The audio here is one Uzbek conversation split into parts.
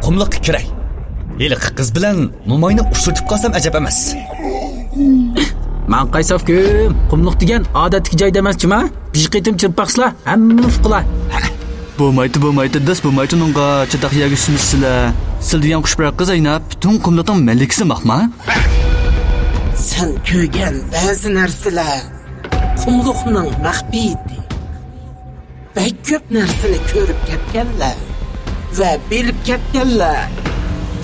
qumliqqa kiray. Heliqi qiz bilan mo'mayni ushlatib qolsam ajab emas. Men qaysofkim, qumliq degan odatdagi joy emas-chima? Bir qitim chirpaqsizlar, hammani fuqlar. Bo'lmaydi, do'st bo'lmaydi unga chidaq yagishmisizlar. Sil degan qush bir qiz aynab, butun qumliqning malikasi maqma. Sen ko'rgan ba'zi narsalar qumliqning maxfiyati. Bek ko'p narsani ko'rib ketganlar va bilib ketganlar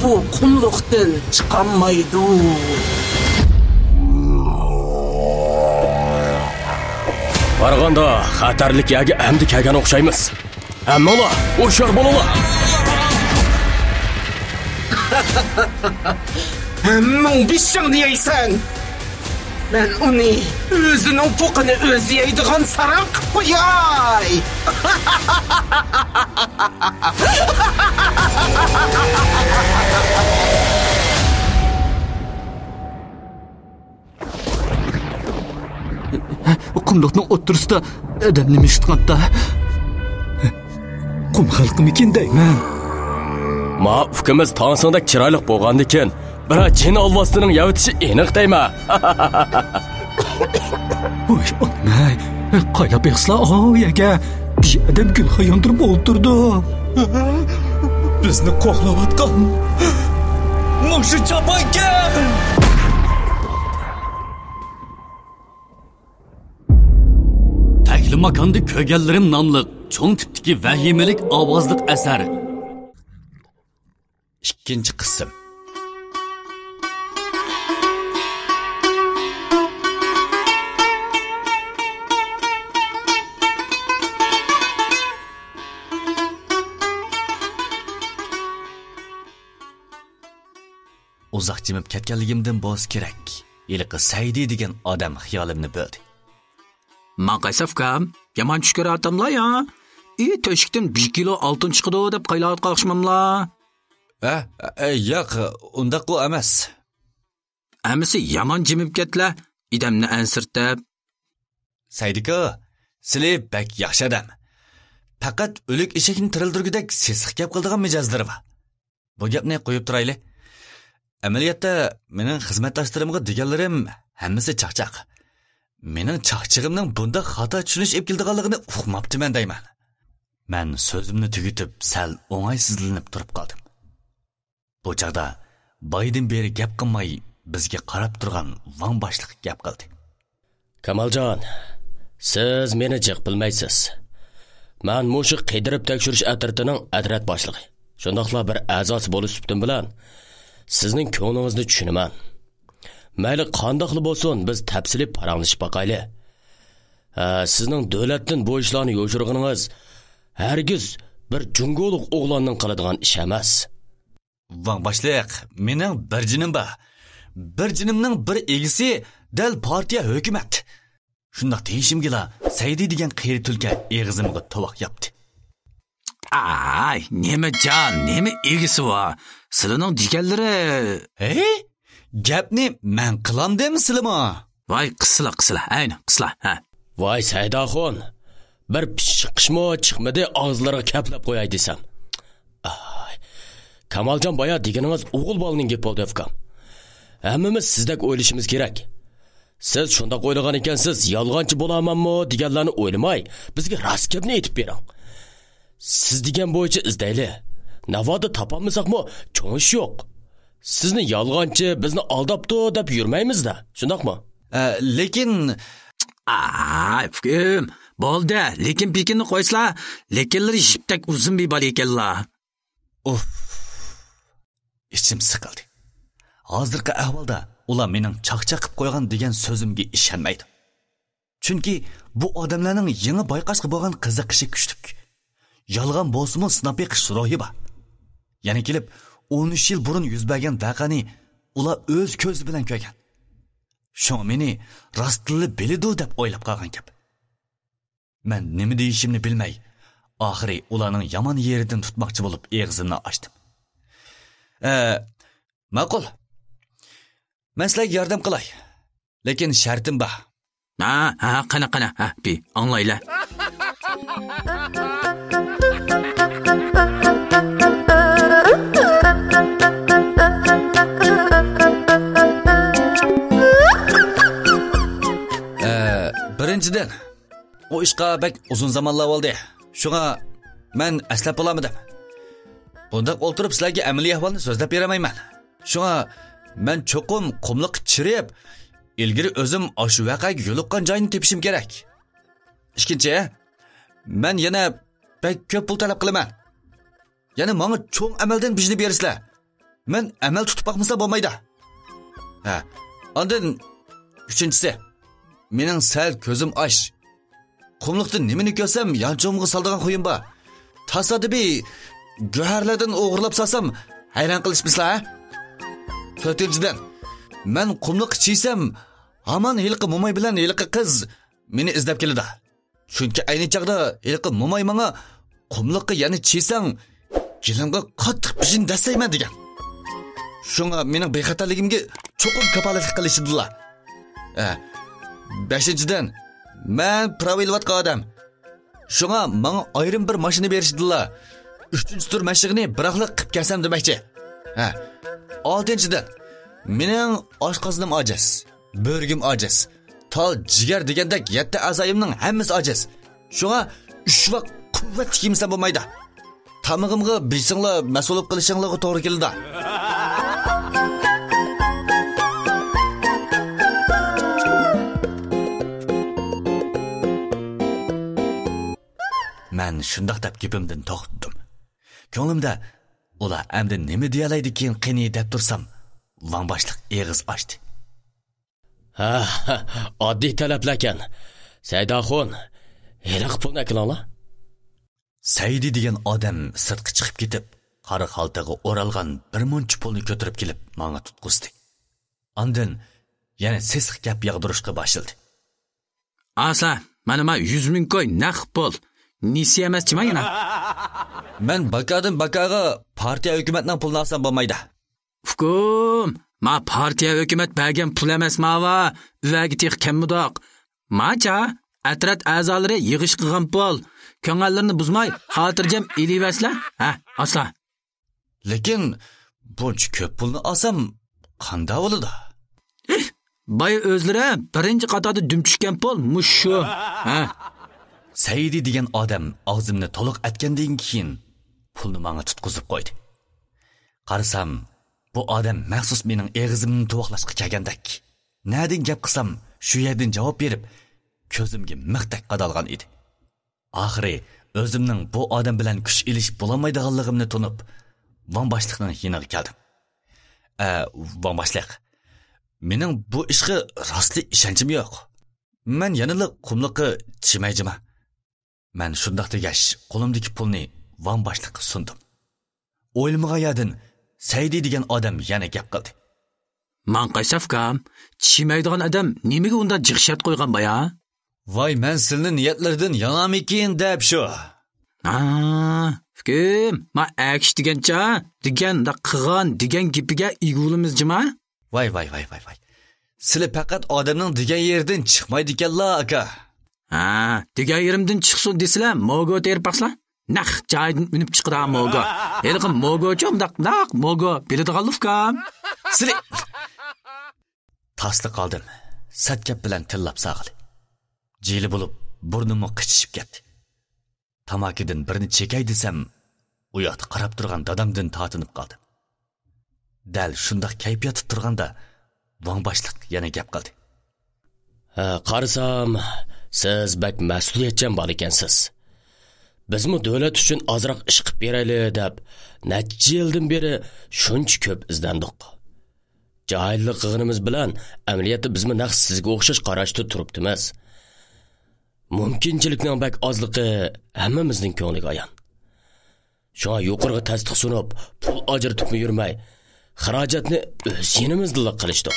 bu qumliqdan chiqolmaydi. Qaraganda xatarlik yoki amdi kelgan o'xshaymiz. Ammo o'shar bolalar. Hamma bishing deysan. Men uni o'zining po'qini o'zi yeydigan saran qilib qo'yay. Qumliqning o'ttirisida adam nima ishlatganda? Qum xalqimikin deyman. Ma ukimiz tansingdek chiroyli bo'lganda ekan, biroq jin olvosining yavitishi aniq deyman. Voy, onmay. Qaylab yaxshilar oyaga. Bir adam gul xayondirib o'ltirdi. Bizni qo'g'layotgan Mushi chapoyga. Tagli makonda ko'rganlarim nomli cho'ng tipdagi vahimalik ovozliq asar. İkinci qism. Uzoq jimib ketganligimdan bo'z kerak. Yiliqi Saydi degan odam xiyolimni bo'ldi. Men qaysofkam, yomon tush ko'ratamlar ya. To'shikdan 1 kilo oltin chiqdi deb qaylayot qalqishmamlar. Yo'q, undaq u emas. Amisi yomon jimib ketlar, idamni ansirtab. Saydiko, sizlar bak yaxshi odam. Faqat o'lik eshakni tirildirgudek sesiq gap qildigan mijozlar bor. Bu gapni qo'yib turayli. Amaliyotda mening xizmatdoshlarimga deganlarim hammasi chaqchaq. Mening chaqchig'imning bunda xato tushunish ep keldiganligini uqmabdiman deyman. Men so'zimni tugitib sal o'ng'aysizlanib turib qoldim. Bu chaqda Bayden beri gap qilmay bizga qarab turgan Van boshliq gap qildi. Kamoljon, siz meni jiq bilmaysiz. Men mushu qidirib tekshirish atratining adrat boshlig'i. Shundoqla bir a'zosi bo'lishibdim bilan sizning ko'nglingizni tushunaman. Mayli qandoqli bo'lsin, biz tafsilib paranglashib baqayli. Sizning davlatdan bu ishlarni yo'shirganingiz hargiz bir jungoluq o'g'lonning qiladigan ish emas. Van boshliq, mening bir jinim bor. Bir jinimning bir egisi dal partiya hukumat. Shundoq deyishimgila Saydi degan qiyri tulka eg'izimga tovoq yapti. Ay, nima jon, nima egisi var? Sizlarning deganlari. Gapni men qilam demisizmi? Voy, qisla, ayni, qisla, ha. Voy Saydaxon, bir chiqishmo chiqmadi og'izlariga kaplab qo'yay desam. Kamoljon boya deganingiz o'g'il bolaning gap bo'ldi afkam. Hammamiz sizdek o'ylashimiz kerak. Siz shundoq o'ylagan ekansiz, yolg'onchi bo'lamanmi deganlarni o'ylamay, bizga rost gapni aytib bering. Siz degan bo'yicha izdayli. Navoda topamizaqmi, cho'nish yo'q. Sizni yolg'onchi, bizni aldabdi deb yurmaymiz-da, shundoqmi? Lekin Fukim, bo'ldi, lekin pekinni qo'ysizlar, lekinlar shiptak uzun bir bal ekanlar. İçim sıkıldı. Hozirgi ahvolda ular mening chaqchaq qilib qo'ygan degan so'zimga ishonmaydi. Chunki bu odamlarning yangi bayqashga bo'lgan qiziqishi kuchlik. Yolg'on bo'lsa-mu sinab beqish ruhi bor. Yana kelib 13 yil burun yuz bergan voqeani ular o'z ko'zi bilan ko'rgan. Shu meni rostli biladi deb o'ylab qolgan gap. Men nima deyishimni bilmay, oxiri ularning yomon yeridan tutmoqchi bo'lib eg'zimni ochdim. Ma'qul. Men sizlarga yordam qilay. Lekin shartim bor. Qana, bi, anglaylar. birinchidan o ishqa bak uzun zamonlar bo'ldi. Shunga men aslab bo'lamadim. Bunda o'tirib sizlarga amaliy ahvolni so'zlab beramayman. Shunga men cho'qim qumliq chirib, ilgari o'zim oshu vaqaga yo'liqqan joyni tepishim kerak. Ikkinchi, men yana bak ko'p pul talab qilaman. Yana menga cho'ng amaldan bijni bersizlar. Men amal tutib boqmasa bo'lmaydi. Ondan uchinchisi, mening sal ko'zim osh. Qumliqda nimani ko'rsam, yanchomga soldigan qo'yim bor. Tasodifiy go'harlardan o'g'irlab solsam, hayron qilishmisizlar? To'rtinchidan, men qumliq chiysam, hamon yilqi mo'may bilan yilqi qiz meni izlab keladi. Chunki ayni chaqda yilqi mo'may menga qumliqqa yana chiysang, kelimga qattiq bijin dasayman degan. Shunga mening bexatarligimga cho'qim kapolatlik qilishdilar. Beshinchidan, men pravilvatga odam. Shunga menga ayrim bir mashina berishdilar. Uchinchi tur mashig'ini biroqliq qilib kelsam demoqchi. Oltinchidan, mening oshqoznim ojiz, bo'rgim ojiz. Tol jigar degandek 7 a'zoyimning hammasi ojiz. Shunga 3 vaqt quvvat yemsa bo'lmaydi. Tamig'imga bilsinglar, mas'ullik qilishinglarga to'g'ri keldi. Men shundoq deb gapimdan to'xtadim. Ko'nglimda ular endi nima deyalaydi keyin qani deb tursam, van boshliq eg'iz ochdi. Oddiy talablar ekan. Saydaxon, heriq pulni qilinglar. Saydi degan odam sirtqa chiqib ketib, qora xaltaga o'ralgan bir muncha pulni ko'tarib kelib, menga tutqizdi. Ondan yana sesiq gap yog'dirishga boshladi. Asa, mana 100 ming koy naqd pul. Nisi emas chimagina. Men bakadan bakaga partiya hukumatning pulini olsam bo'lmaydi. Hukum, ma partiya hukumat bergan pul emas mava, uvaga teq kammudoq. Macha atrat a'zolari yig'ish qilgan pul. Ko'ngillarni buzmay, xotirjam elivaslar. Asla. Lekin buncha ko'p pulni olsam qanday bo'ladi? Bay o'zlari birinchi qatorda dumtushgan pul mushu. Saydi degan odam og'zimni to'liq atgandan keyin pulni menga tutqizib qo'ydi. Qarasam, bu odam maxsus mening eg'izimni to'voqlashga kelgandek. Na'din gap qilsam, shu yerdan javob berib, ko'zimga mixtak qadalgan edi. Oxiri o'zimning bu odam bilan kuch ilish bo'lmaydiganligimni tunib, van boshliqning yiniga keldim. Van boshliq, mening bu ishga rostli ishonchim yo'q. Men yanada qumliqqa chimayjima. Men shundoq degash, qo'limdagi pulni van boshliqqa sundim. O'ylamagan Saydi degan odam yana gap qildi. Men qaysafkam, chimaydigan odam nimaga unda jiqshat qo'ygan baya? Voy, men sizning niyatlardan yanamikin deb shu. Fikrim, ma akish degancha, deganda qilgan degan gapiga ig'ulimiz jima? Voy. Sizlar faqat odamning degan yerdan chiqmaydi ekanlar, aka. Degan yerimdan chiqsin desizlar, mogo terpaqslar. Naq joydan minib chiqdan mogo. Elqim mogochum daq mogo biladiganlikam. Sizlar tasli qoldim. Satgap bilan tillab saqli. Jeli bo'lib, burnimni qichishib ketdi. Tamakidan birini chekay desam, u yoqda qarab turgan dadamdan tortinib qoldim. Dal shundoq kayfiyatda turganda van boshliq yana gap qildi. Qarasam, siz bak mas'uliyatchan bor ekansiz. Bizmi davlat uchun ozroq ish qilib beraylik deb necha yildan beri shuncha ko'p izdandik. Jahillik qilganimiz bilan amaliyotda bizmi naq sizga o'xshash qarashda turibdimiz. Mumkinchilikning bak ozligi hammamizning ko'ngliga ayon. Shunga yuqoriga tasdiq sunib, pul ajratib yurmay, xarajatni o'z yinimizda qilishdik.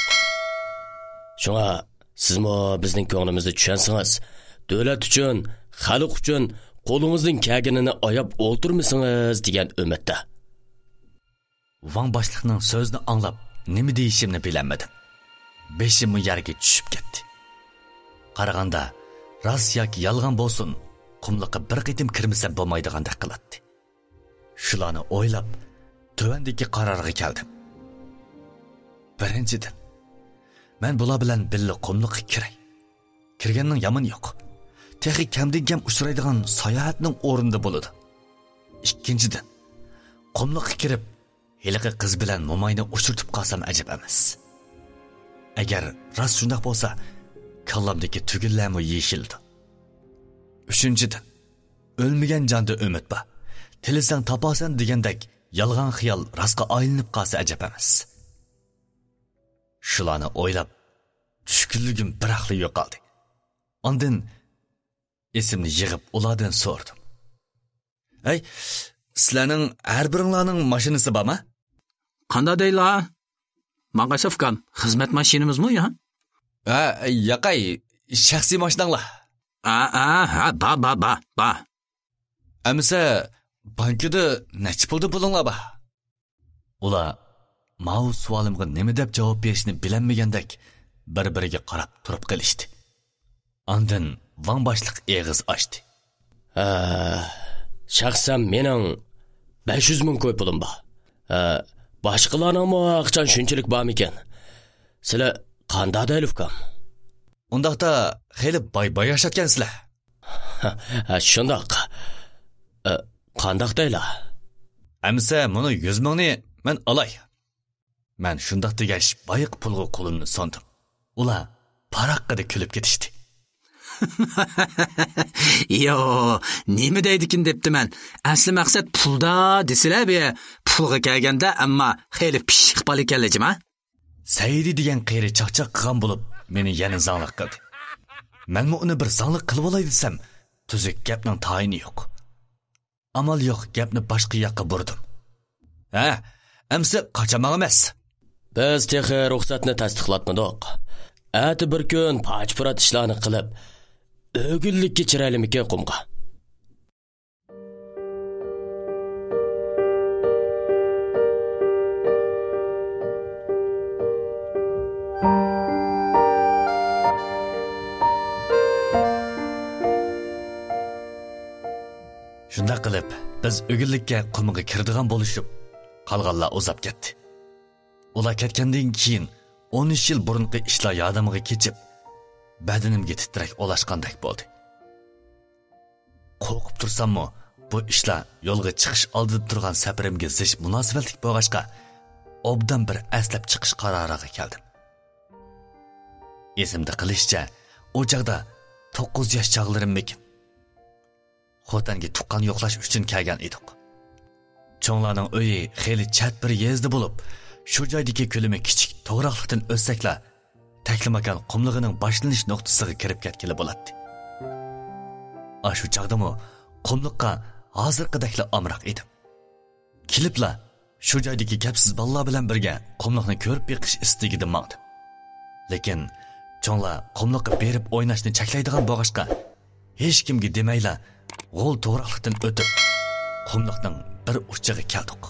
Shunga sizmi bizning ko'nglimizni tushunsangiz, davlat uchun, xalq uchun qo'lingizning kaginini oyab o'ltirmisingiz degan umidda. Van boshliqning so'zini anglab, nima deyishimni bilmadim. Beshim yerga tushib ketdi. Qaraganda rost yoki yolg'on bo'lsin, qumliqqa bir qitim kirmasam bo'lmaydigandek qiladi. Shularni o'ylab, tuvandagi qarorga keldim. Birinchidan, men bular bilan birga qumliqqa kiray. kirganning yomoni yo'q. Texi kamdan kam uchraydigan sayohatning o'rnida bo'ladi. Ikkinchidan, qumliqqa kirib, heliqi qiz bilan mo'mayni uchirtib qolsam ajab emas. Agar rost shunday bo'lsa, kallamdagi tugillarmi yeshildi. Uchinchidan, o'lmagan jonda umid bor. Tilisang topasan degandek yolg'on xiyol rostga aylanib qolsa ajab emas. Shularni o'ylab, tushkunligim bir aqli yo'qoldi. Ondan esimni yig'ib ulardan so'radim. Ey, sizlarning har biringlarning mashinasi bormi? Qanday deyla? Maqasafkan, xizmat mashinamizmi ya? Yo'qay, shaxsiy mashinanglar. Ba. Amsa bankida necha pulda pulinglar bor? Ular mau savolimga nima deb javob berishni bilolmagandek bir-biriga qarab turib qolishdi. Ondan Van boshliq eg'iz ochdi. Shaxsan mening 500 ming ko'y pulim bor. Boshqalarning aqchan shunchalik bormikan? Sizlar qanday deyilibkan? Undaqda xeyli boy yashayotgansizlar. Shundoq. Qandoq deylar? Amsa buni 100 mingni men olay. Men shundoq degash boyiq pulga qo'limni sondim. Ular paraqqa kulib ketishdi. Yo, nima deydikin debdi men. Asli maqsad pulda desilar be, pulga kelganda amma xeyli pishiq bol ekanligim, ha? Saidi degan qeyri chaqchaq qilgan bo'lib, meni yana zangliq qildi. Menmi uni bir zangliq qilib olay desam, tuzuk gapning tayini yo'q. Amal yo'q, gapni boshqa yoqqa burdim. Amsa qochamoq emas. Biz texi ruxsatni tasdiqlatmadik. Ati bir kun pachpurat ishlarni qilib, o'gillikka chiraylimika qumga. Shunda qilib, biz o'gillikka qumga kirdigan bo'lishib, qolganlar uzab ketdi. Ular ketgandan keyin 13 yil burunqi ishlar yodimga kechib, badanimga titrak olashqandek bo'ldi. Qo'rqib tursammi, bu ishlar yo'lga chiqish oldida turgan safarimga zish munosabatlik bo'lg'achqa, obdan bir aslab chiqish qaroriga keldim. Esimda qilishcha, o chaqda 9 yosh chog'larimmikin. Xotanga tuqqan yo'qlash uchun kelgan edik. Cho'nglarning uyi xeyli chat bir yezdi bo'lib, shu joydagi ko'lami kichik to'g'raqlikdan o'tsaklar, taklimakan qumlig'ining boshlanish nuqtasiga kirib ketgili bo'ladi. Shu chaqdami qumliqqa hozirqidakla amroq edim. Kilibla shu joydagi gapsiz bolalar bilan birga qumliqni ko'rib beqish istigida maqdim. Lekin cho'nglar qumliqqa berib o'ynashni cheklaydigan bo'g'ashqa, hech kimga demayla g'ol to'g'raqlikdan o'tib, qumliqning bir uchiga keldik.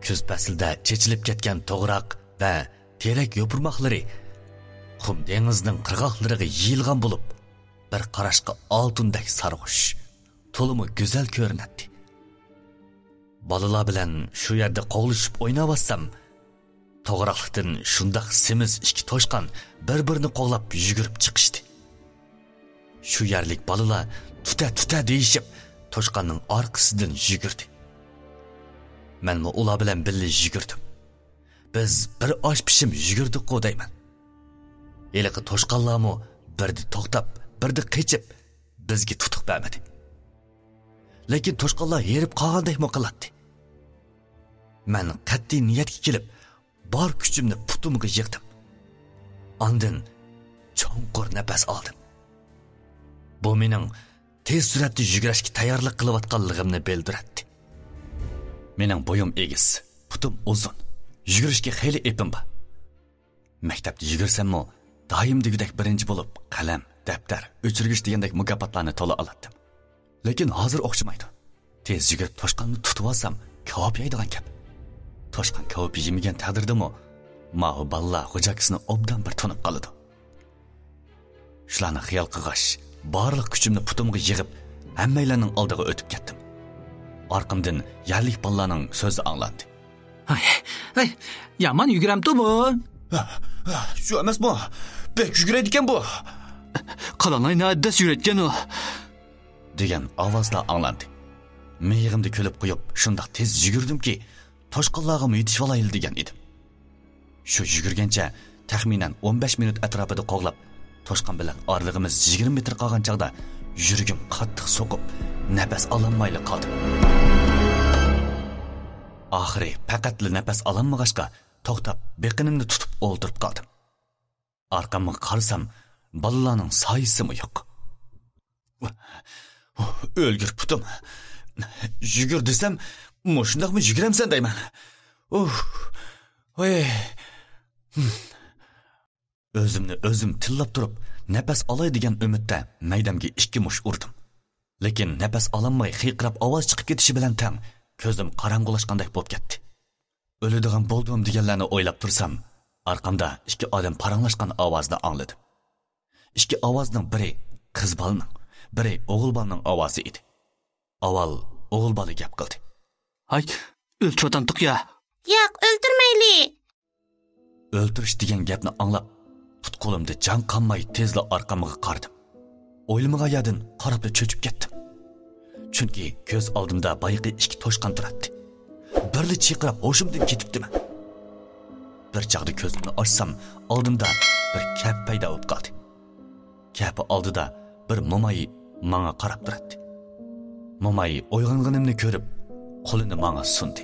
Kuz faslida chechilib ketgan to'g'raq va terak yopirmoqlari qum dengizning qirg'oqlariga yeyilgan bo'lib, bir qarashqa oltundek sarg'ush, to'limi go'zal ko'rinadi. Bolalar bilan shu yerda qo'g'lishib o'ynavassam, to'g'raqlikdan shundoq semiz ikki toshqan bir-birini qo'g'lab yugurib chiqishdi. Shu yerlik bolalar tuta deyishib, toshqanning orqasidan yugurdi. Menmi ular bilan birga yugurdim. Biz bir osh pishim yugurdik-ku deyman. Eliqi toshqanlarmi birdi to'xtab, birdi qechib bizga tutuq bermadi. Lekin toshqanlar yerib qolgandek qiladi. Men qat'iy niyatga kelib, bor kuchimni putumga yig'dim. Ondan cho'nqur nafas oldim. Bu mening tez suratda yugurishga tayyorlik qilayotganligimni bildiradi. Mening bo'yim egiz, putum uzun. Yugurishga xeyli epim bor. Maktabda yugursammi, doimdagidek birinchi bo'lib qalam, daftar, o'chirgich degandek mukofotlarni to'la oladim. Lekin hozir o'xshamaydi. Tez yugurib toshqanni tutib olsam, kavob yeydigan gap. Toshqan kavob yemagan taqdirdami, ma'u balla xo'jakisini obdan bir tonib qoladi. Shularni xiyol qilg'ash, barliq kuchimni putumga yig'ib, hammalarning oldiga o'tib ketdim. Orqamdan yerlik bolalarning so'zi anglandi. Ay, yaman yuguramdi bu. Şu emas bu. Bek yuguraydi ekan bu. Qalangay naddas yurayotgan u. degan ovozlar anglandi. Miyig'imda kulib qo'yib, shundoq tez yugurdimki, toshqinlarga yetishib olayli degan edim. Shu yugurgancha taxminan 15 minut atrofida qo'g'lab, toshqin bilan oralig'imiz 20 metr qolgan chaqda yuragim qattiq so'qib, nafas ololmayli qoldim. Oxiri faqatli nafas ololmag'achqa to'xtab, beqinimni tutib o'ltirib qoldim. Arqamga qarasam, bolalarning soyisimi yo'q. O'lgir putum. Yugur desam, mushundaqmi yuguramsan deyman. Voy. O'zimni o'zim tillab turib, nafas olay degan umidda maydamga 2 mush urdim. Lekin nafas ololmay xiqrab ovoz chiqib ketishi bilan tang ko'zim qorong'ulashgandek bo'lib ketdi. O'ladigan bo'ldim deganlarni o'ylab tursam, arqamda 2 odam paranglashgan ovozni angladim. 2 ovozning biri qiz bolaning, biri o'g'il bolaning ovozi edi. Avval o'g'il bola gap qildi. Hay, o'ltirotamiq ya. Yo'q, o'ltirmayli. O'ltirish degan gapni anglab, tutqo'limda jon qonmay tezla orqamga qardim. O'ylamagan qarab cho'chib ketdim. Chunki ko'z oldimda bayiqi 2 toshqin turardi. Birli chiqirib hoshimdan ketibdiman. Bir chaqda ko'zimni ochsam, oldimda bir kap paydo bo'lib qoldi. Kapi oldida bir mo'may menga qarab turardi. Mo'may uyg'onganimni ko'rib, qo'lini menga sundi.